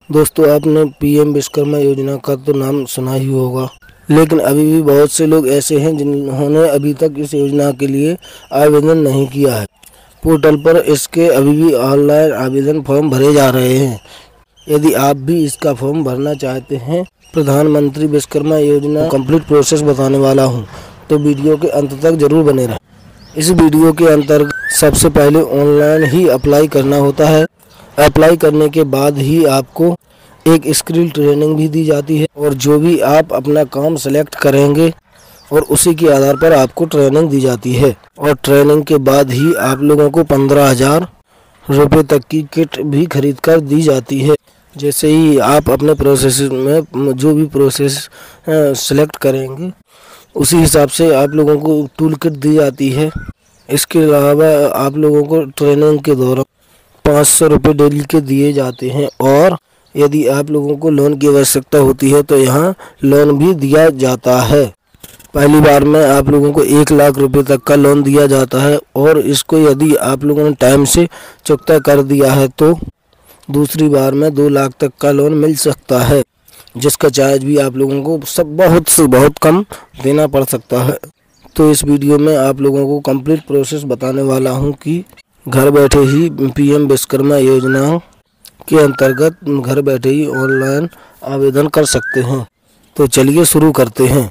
दोस्तों, आपने पीएम विश्वकर्मा योजना का तो नाम सुना ही होगा, लेकिन अभी भी बहुत से लोग ऐसे हैं जिन्होंने अभी तक इस योजना के लिए आवेदन नहीं किया है। पोर्टल पर इसके अभी भी ऑनलाइन आवेदन फॉर्म भरे जा रहे हैं। यदि आप भी इसका फॉर्म भरना चाहते हैं, प्रधानमंत्री विश्वकर्मा योजना कंप्लीट प्रोसेस बताने वाला हूं, तो वीडियो के अंत तक जरूर बने रहें। इस वीडियो के अंतर्गत सबसे पहले ऑनलाइन ही अप्लाई करना होता है। अप्लाई करने के बाद ही आपको एक स्किल ट्रेनिंग भी दी जाती है, और जो भी आप अपना काम सेलेक्ट करेंगे और उसी के आधार पर आपको ट्रेनिंग दी जाती है। और ट्रेनिंग के बाद ही आप लोगों को 15,000 रुपये तक की किट भी खरीद कर दी जाती है। जैसे ही आप अपने प्रोसेस में जो भी प्रोसेस सेलेक्ट करेंगे, उसी हिसाब से आप लोगों को टूल किट दी जाती है। इसके अलावा आप लोगों को ट्रेनिंग के दौरान 500 रुपये डेली के दिए जाते हैं, और यदि आप लोगों को लोन की आवश्यकता होती है तो यहाँ लोन भी दिया जाता है। पहली बार में आप लोगों को 1 लाख रुपए तक का लोन दिया जाता है, और इसको यदि आप लोगों ने टाइम से चुकता कर दिया है तो दूसरी बार में 2 लाख तक का लोन मिल सकता है, जिसका चार्ज भी आप लोगों को सब बहुत से बहुत कम देना पड़ सकता है। तो इस वीडियो में आप लोगों को कंप्लीट प्रोसेस बताने वाला हूं कि घर बैठे ही पीएम विश्वकर्मा योजना के अंतर्गत घर बैठे ही ऑनलाइन आवेदन कर सकते हैं। तो चलिए शुरू करते हैं।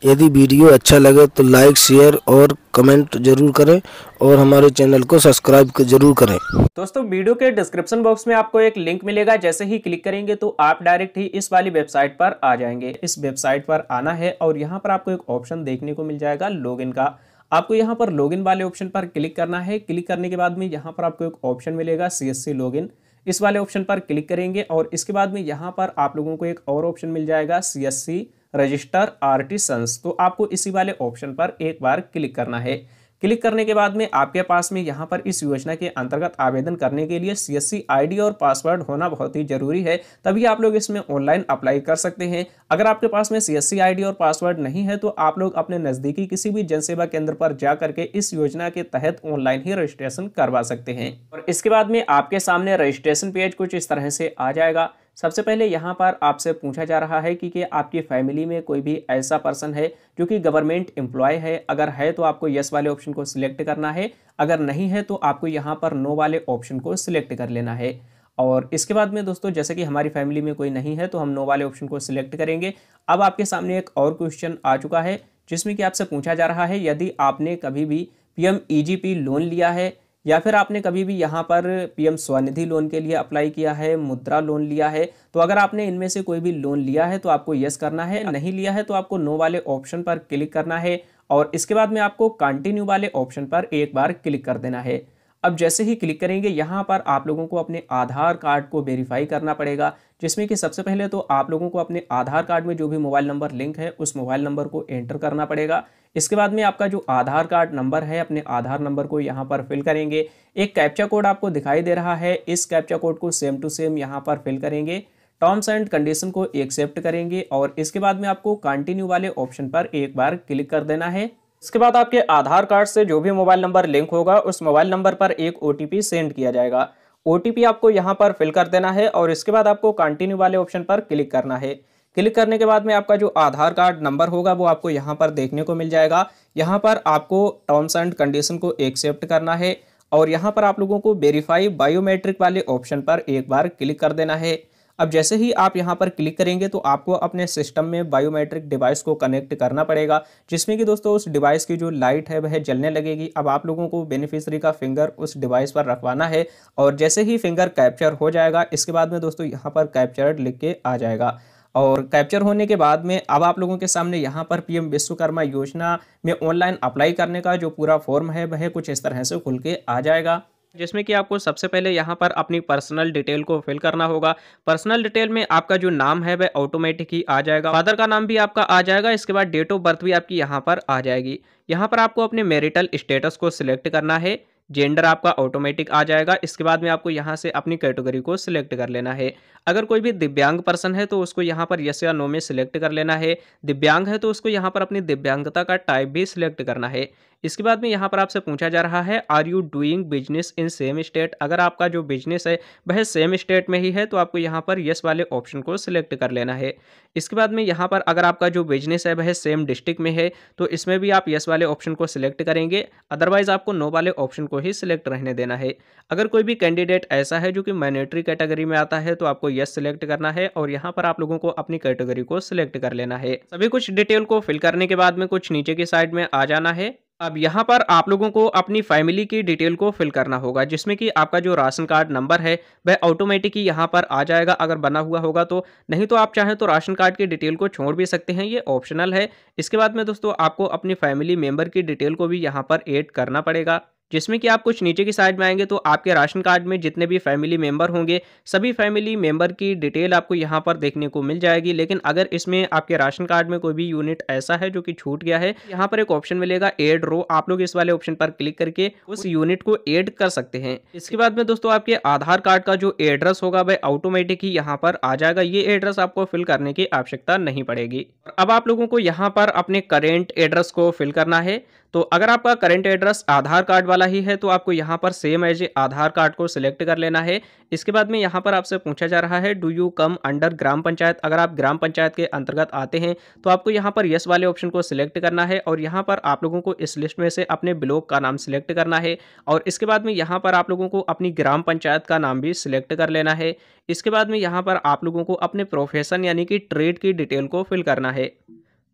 यदि वीडियो अच्छा लगे तो लाइक, शेयर और कमेंट जरूर करें, और हमारे चैनल को सब्सक्राइब जरूर करें। दोस्तों, वीडियो के डिस्क्रिप्शन बॉक्स में आपको एक लिंक मिलेगा। जैसे ही क्लिक करेंगे तो आप डायरेक्ट ही इस वाली वेबसाइट पर आ जाएंगे। इस वेबसाइट पर आना है और यहाँ पर आपको एक ऑप्शन देखने को मिल जाएगा लॉगिन का। आपको यहाँ पर लॉगिन वाले ऑप्शन पर क्लिक करना है। क्लिक करने के बाद में यहाँ पर आपको एक ऑप्शन मिलेगा CSC लॉगिन। इस वाले ऑप्शन पर क्लिक करेंगे और इसके बाद में यहाँ पर आप लोगों को एक और ऑप्शन मिल जाएगा CSC रजिस्टर आर्टिसंस। तो आपको इसी वाले ऑप्शन पर एक बार क्लिक करना है। क्लिक करने के बाद में आपके पास में यहाँ पर इस योजना के अंतर्गत आवेदन करने के लिए CSC ID और पासवर्ड होना बहुत ही जरूरी है, तभी आप लोग इसमें ऑनलाइन अप्लाई कर सकते हैं। अगर आपके पास में CSC ID और पासवर्ड नहीं है तो आप लोग अपने नजदीकी किसी भी जनसेवा केंद्र पर जा करके इस योजना के तहत ऑनलाइन ही रजिस्ट्रेशन करवा सकते हैं। और इसके बाद में आपके सामने रजिस्ट्रेशन पेज कुछ इस तरह से आ जाएगा। सबसे पहले यहाँ पर आपसे पूछा जा रहा है कि आपकी फैमिली में कोई भी ऐसा पर्सन है जो कि गवर्नमेंट एम्प्लॉय है। अगर है तो आपको यस वाले ऑप्शन को सिलेक्ट करना है, अगर नहीं है तो आपको यहाँ पर नो वाले ऑप्शन को सिलेक्ट कर लेना है। और इसके बाद में दोस्तों, जैसे कि हमारी फैमिली में कोई नहीं है तो हम नो वाले ऑप्शन को सिलेक्ट करेंगे। अब आपके सामने एक और क्वेश्चन आ चुका है जिसमें कि आपसे पूछा जा रहा है यदि आपने कभी भी PMEGP लोन लिया है, या फिर आपने कभी भी यहाँ पर PM स्वनिधि लोन के लिए अप्लाई किया है, मुद्रा लोन लिया है। तो अगर आपने इनमें से कोई भी लोन लिया है तो आपको यस करना है, नहीं लिया है तो आपको नो वाले ऑप्शन पर क्लिक करना है, और इसके बाद में आपको कंटिन्यू वाले ऑप्शन पर एक बार क्लिक कर देना है। अब जैसे ही क्लिक करेंगे यहाँ पर आप लोगों को अपने आधार कार्ड को वेरीफाई करना पड़ेगा, जिसमें कि सबसे पहले तो आप लोगों को अपने आधार कार्ड में जो भी मोबाइल नंबर लिंक है उस मोबाइल नंबर को एंटर करना पड़ेगा। इसके बाद में आपका जो आधार कार्ड नंबर है, अपने आधार नंबर को यहाँ पर फिल करेंगे। एक कैप्चा कोड आपको दिखाई दे रहा है, इस कैप्चा कोड को सेम टू सेम यहाँ पर फिल करेंगे। टर्म्स एंड कंडीशन को एक्सेप्ट करेंगे और इसके बाद में आपको कंटिन्यू वाले ऑप्शन पर एक बार क्लिक कर देना है। इसके बाद आपके आधार कार्ड से जो भी मोबाइल नंबर लिंक होगा उस मोबाइल नंबर पर एक OTP सेंड किया जाएगा। OTP आपको यहाँ पर फिल कर देना है और इसके बाद आपको कंटिन्यू वाले ऑप्शन पर क्लिक करना है। क्लिक करने के बाद में आपका जो आधार कार्ड नंबर होगा वो आपको यहाँ पर देखने को मिल जाएगा। यहाँ पर आपको टर्म्स एंड कंडीशन को एक्सेप्ट करना है और यहाँ पर आप लोगों को वेरीफाई बायोमेट्रिक वाले ऑप्शन पर एक बार क्लिक कर देना है। अब जैसे ही आप यहाँ पर क्लिक करेंगे तो आपको अपने सिस्टम में बायोमेट्रिक डिवाइस को कनेक्ट करना पड़ेगा, जिसमें कि दोस्तों उस डिवाइस की जो लाइट है वह जलने लगेगी। अब आप लोगों को बेनिफिशियरी का फिंगर उस डिवाइस पर रखवाना है और जैसे ही फिंगर कैप्चर हो जाएगा इसके बाद में दोस्तों यहाँ पर कैप्चर्ड लिख के आ जाएगा। और कैप्चर होने के बाद में अब आप लोगों के सामने यहाँ पर PM विश्वकर्मा योजना में ऑनलाइन अप्लाई करने का जो पूरा फॉर्म है वह कुछ इस तरह से खुल के आ जाएगा, जिसमें कि आपको सबसे पहले यहाँ पर अपनी पर्सनल डिटेल को फिल करना होगा। पर्सनल डिटेल में आपका जो नाम है वह ऑटोमेटिक ही आ जाएगा, फादर का नाम भी आपका आ जाएगा। इसके बाद डेट ऑफ बर्थ भी आपकी यहाँ पर आ जाएगी। यहाँ पर आपको अपने मैरिटल स्टेटस को सिलेक्ट करना है, जेंडर आपका ऑटोमेटिक आ जाएगा। इसके बाद में आपको यहाँ से अपनी कैटेगरी को सिलेक्ट कर लेना है। अगर कोई भी दिव्यांग पर्सन है तो उसको यहाँ पर यस या नो में सिलेक्ट कर लेना है। दिव्यांग है तो उसको यहाँ पर अपनी दिव्यांगता का टाइप भी सिलेक्ट करना है। इसके बाद में यहाँ पर आपसे पूछा जा रहा है are you doing business in same state. अगर आपका जो बिजनेस है वह सेम स्टेट में ही है तो आपको यहाँ पर यस वाले ऑप्शन को सिलेक्ट कर लेना है। इसके बाद में यहाँ पर अगर आपका जो बिजनेस है वह सेम डिस्ट्रिक्ट में है तो इसमें भी आप यस वाले ऑप्शन को सिलेक्ट करेंगे, अदरवाइज आपको नो वाले ऑप्शन को ही सिलेक्ट रहने देना है। अगर कोई भी कैंडिडेट ऐसा है जो कि मैंडेटरी कैटेगरी में आता है तो आपको यस सिलेक्ट करना है और यहाँ पर आप लोगों को अपनी कैटेगरी को सिलेक्ट कर लेना है। सभी कुछ डिटेल को फिल करने के बाद में कुछ नीचे की साइड में आ जाना है। अब यहाँ पर आप लोगों को अपनी फैमिली की डिटेल को फिल करना होगा, जिसमें कि आपका जो राशन कार्ड नंबर है वह ऑटोमेटिक ही यहाँ पर आ जाएगा अगर बना हुआ होगा तो, नहीं तो आप चाहें तो राशन कार्ड की डिटेल को छोड़ भी सकते हैं, ये ऑप्शनल है। इसके बाद में दोस्तों आपको अपनी फैमिली मेंबर की डिटेल को भी यहाँ पर ऐड करना पड़ेगा, जिसमें कि आप कुछ नीचे की साइड में आएंगे तो आपके राशन कार्ड में जितने भी फैमिली मेंबर होंगे सभी फैमिली मेंबर की डिटेल आपको यहाँ पर देखने को मिल जाएगी। लेकिन अगर इसमें आपके राशन कार्ड में कोई भी यूनिट ऐसा है जो कि छूट गया है, यहाँ पर एक ऑप्शन मिलेगा ऐड रो, आप लोग इस वाले ऑप्शन पर क्लिक करके उस यूनिट को ऐड कर सकते हैं। इसके बाद में दोस्तों आपके आधार कार्ड का जो एड्रेस होगा वह ऑटोमेटिक ही यहाँ पर आ जाएगा, ये एड्रेस आपको फिल करने की आवश्यकता नहीं पड़ेगी। अब आप लोगों को यहाँ पर अपने करेंट एड्रेस को फिल करना है। तो अगर आपका करंट एड्रेस आधार कार्ड वाला ही है तो आपको यहाँ पर same as a Aadhaar card को सिलेक्ट कर लेना है। इसके बाद में यहाँ पर आपसे पूछा जा रहा है डू यू कम अंडर ग्राम पंचायत। अगर आप ग्राम पंचायत के अंतर्गत आते हैं तो आपको यहाँ पर यस वाले ऑप्शन को सिलेक्ट करना है और यहाँ पर आप लोगों को इस लिस्ट में से अपने ब्लॉक का नाम सिलेक्ट करना है और इसके बाद में यहाँ पर आप लोगों को अपनी ग्राम पंचायत का नाम भी सिलेक्ट कर लेना है। इसके बाद में यहाँ पर आप लोगों को अपने प्रोफेशन यानी कि ट्रेड की डिटेल को फिल करना है।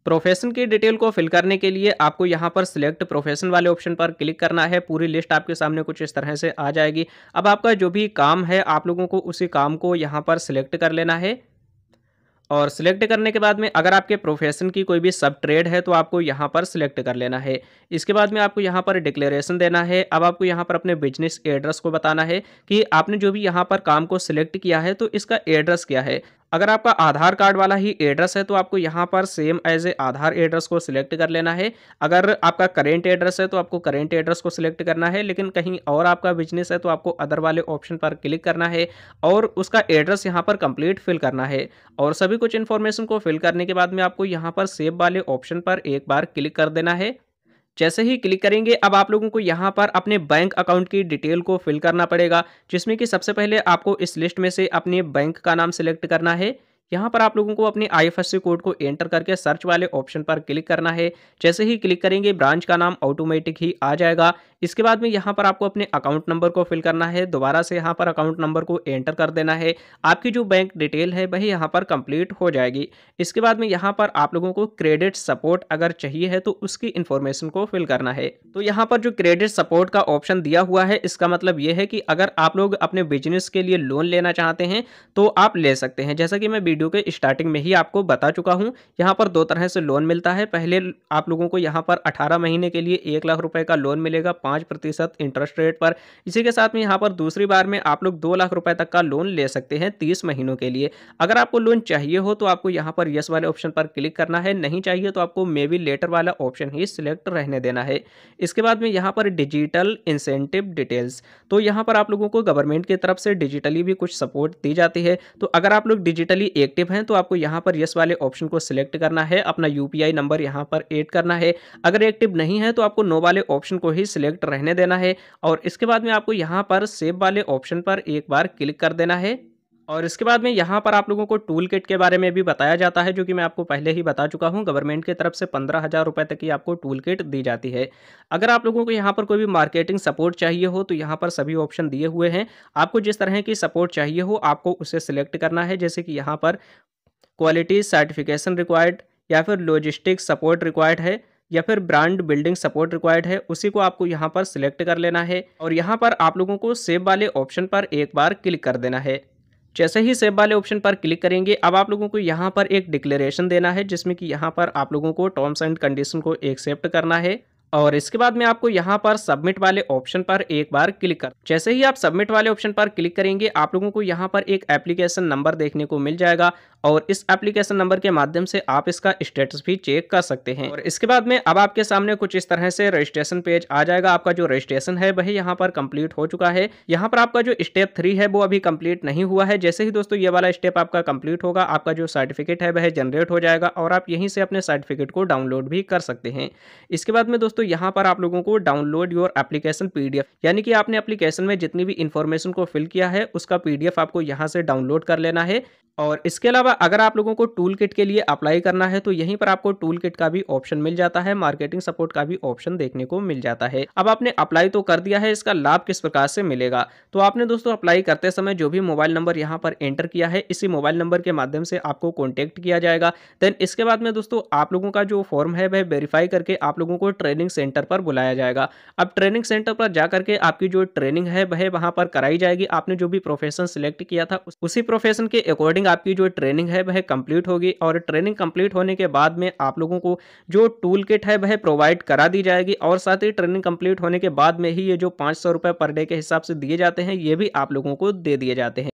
प्रोफेशन की डिटेल को फिल करने के लिए आपको यहाँ पर सिलेक्ट प्रोफेशन वाले ऑप्शन पर क्लिक करना है। पूरी लिस्ट आपके सामने कुछ इस तरह से आ जाएगी। अब आपका जो भी काम है आप लोगों को उसी काम को यहाँ पर सिलेक्ट कर लेना है और सिलेक्ट करने के बाद में अगर आपके प्रोफेशन की कोई भी सब ट्रेड है तो आपको यहाँ पर सिलेक्ट कर लेना है। इसके बाद में आपको यहाँ पर डिक्लेरेशन देना है। अब आपको यहाँ पर अपने बिजनेस एड्रेस को बताना है कि आपने जो भी यहाँ पर काम को सिलेक्ट किया है तो इसका एड्रेस क्या है। अगर आपका आधार कार्ड वाला ही एड्रेस है तो आपको यहाँ पर same as a Aadhaar address को सिलेक्ट कर लेना है। अगर आपका करेंट एड्रेस है तो आपको करेंट एड्रेस को सिलेक्ट करना है, लेकिन कहीं और आपका बिजनेस है तो आपको अदर वाले ऑप्शन पर क्लिक करना है और उसका एड्रेस यहाँ पर कंप्लीट फिल करना है। और सभी कुछ इन्फॉर्मेशन को फिल करने के बाद में आपको यहाँ पर सेव वाले ऑप्शन पर एक बार क्लिक कर देना है। जैसे ही क्लिक करेंगे अब आप लोगों को यहाँ पर अपने बैंक अकाउंट की डिटेल को फिल करना पड़ेगा, जिसमें कि सबसे पहले आपको इस लिस्ट में से अपने बैंक का नाम सिलेक्ट करना है। यहाँ पर आप लोगों को अपने IFSC कोड को एंटर करके सर्च वाले ऑप्शन पर क्लिक करना है। जैसे ही क्लिक करेंगे ब्रांच का नाम ऑटोमेटिक ही आ जाएगा। इसके बाद में यहाँ पर आपको अपने अकाउंट नंबर को फिल करना है। दोबारा से यहाँ पर अकाउंट नंबर को एंटर कर देना है। आपकी जो बैंक डिटेल है वही यहाँ पर कंप्लीट हो जाएगी। इसके बाद में यहाँ पर आप लोगों को क्रेडिट सपोर्ट अगर चाहिए है तो उसकी इन्फॉर्मेशन को फिल करना है। तो यहाँ पर जो क्रेडिट सपोर्ट का ऑप्शन दिया हुआ है इसका मतलब ये है कि अगर आप लोग अपने बिजनेस के लिए लोन लेना चाहते हैं तो आप ले सकते हैं। जैसा कि मैं वीडियो के स्टार्टिंग में ही आपको बता चुका हूं, यहाँ पर दो तरह से लोन मिलता है। पहले आप लोगों को यहाँ पर 18 महीने के लिए 1 लाख रुपए का लोन मिलेगा 5% इंटरेस्ट रेट पर। इसी के साथ में यहाँ पर दूसरी बार में आप लोग 2 लाख रुपए तक का लोन ले सकते हैं 30 महीनों के लिए। अगर आपको लोन चाहिए हो तो आपको यहाँ पर यस वाले ऑप्शन पर क्लिक करना है, नहीं चाहिए तो आपको मे बी लेटर वाला ऑप्शन ही सिलेक्ट रहने देना है। इसके बाद में यहाँ पर डिजिटल इंसेंटिव डिटेल्स, तो यहाँ पर आप लोगों को गवर्नमेंट की तरफ से डिजिटली भी कुछ सपोर्ट दी जाती है। तो अगर आप लोग डिजिटली एक्टिव हैं तो आपको यहाँ पर यस वाले ऑप्शन को सिलेक्ट करना है, अपना UPI नंबर यहाँ पर ऐड करना है। अगर एक्टिव नहीं है तो आपको नो वाले ऑप्शन को ही सिलेक्ट रहने देना है और इसके बाद में आपको यहाँ पर सेव वाले ऑप्शन पर एक बार क्लिक कर देना है। और इसके बाद में यहाँ पर आप लोगों को टूल किट के बारे में भी बताया जाता है, जो कि मैं आपको पहले ही बता चुका हूँ। गवर्नमेंट की तरफ से 15,000 रुपये तक की आपको टूल किट दी जाती है। अगर आप लोगों को यहाँ पर कोई भी मार्केटिंग सपोर्ट चाहिए हो तो यहाँ पर सभी ऑप्शन दिए हुए हैं। आपको जिस तरह की सपोर्ट चाहिए हो आपको उसे सिलेक्ट करना है, जैसे कि यहाँ पर क्वालिटी सर्टिफिकेशन रिक्वायर्ड या फिर लॉजिस्टिक्स सपोर्ट रिक्वायर्ड है या फिर ब्रांड बिल्डिंग सपोर्ट रिक्वायर्ड है, उसी को आपको यहाँ पर सिलेक्ट कर लेना है और यहाँ पर आप लोगों को सेव वाले ऑप्शन पर एक बार क्लिक कर देना है। जैसे ही सेव वाले ऑप्शन पर क्लिक करेंगे अब आप लोगों को यहाँ पर एक डिक्लेरेशन देना है, जिसमें कि यहाँ पर आप लोगों को टर्म्स एंड कंडीशन को एक्सेप्ट करना है और इसके बाद में आपको यहाँ पर सबमिट वाले ऑप्शन पर एक बार क्लिक कर, जैसे ही आप सबमिट वाले ऑप्शन पर क्लिक करेंगे आप लोगों को यहाँ पर एक एप्लीकेशन नंबर देखने को मिल जाएगा और इस एप्लीकेशन नंबर के माध्यम से आप इसका स्टेटस भी चेक कर सकते हैं। और इसके बाद में अब आपके सामने कुछ इस तरह से रजिस्ट्रेशन पेज आ जाएगा। आपका जो रजिस्ट्रेशन है वही यहाँ पर कंप्लीट हो चुका है। यहाँ पर आपका जो स्टेप 3 है वो अभी कंप्लीट नहीं हुआ है। जैसे ही दोस्तों ये वाला स्टेप आपका कंप्लीट होगा, आपका जो सर्टिफिकेट है वह जनरेट हो जाएगा और आप यहीं से अपने सर्टिफिकेट को डाउनलोड भी कर सकते हैं। इसके बाद में दोस्तों यहाँ पर आप लोगों को डाउनलोड योर एप्लीकेशन पीडीएफ, यानी कि आपने एप्लीकेशन में जितनी भी इंफॉर्मेशन को फिल किया है उसका पीडीएफ आपको यहाँ से डाउनलोड कर लेना है। और इसके अलावा अगर आप लोगों को टूल किट के लिए अप्लाई करना है तो यहीं पर आपको टूल किट का भी ऑप्शन मिल जाता है, मार्केटिंग सपोर्ट का भी ऑप्शन देखने को मिल जाता है। अब आपने अप्लाई तो कर दिया है, इसका लाभ किस प्रकार से मिलेगा? तो आपने दोस्तों अप्लाई करते समय जो भी मोबाइल नंबर यहाँ पर एंटर किया है, इसी मोबाइल नंबर के माध्यम से आपको कॉन्टेक्ट किया जाएगा। देन इसके बाद में दोस्तों आप लोगों का जो फॉर्म है वह वेरीफाई करके आप लोगों को ट्रेनिंग सेंटर पर बुलाया जाएगा। अब ट्रेनिंग सेंटर पर जाकर के आपकी जो ट्रेनिंग है वह वहां पर कराई जाएगी। आपने जो भी प्रोफेशन सिलेक्ट किया था उसी प्रोफेशन के अकॉर्डिंग आपकी जो ट्रेनिंग है वह कंप्लीट होगी और ट्रेनिंग कंप्लीट होने के बाद में आप लोगों को जो टूल किट है वह प्रोवाइड करा दी जाएगी। और साथ ही ट्रेनिंग कंप्लीट होने के बाद में ही ये जो 500 रुपये पर डे के हिसाब से दिए जाते हैं ये भी आप लोगों को दे दिए जाते हैं।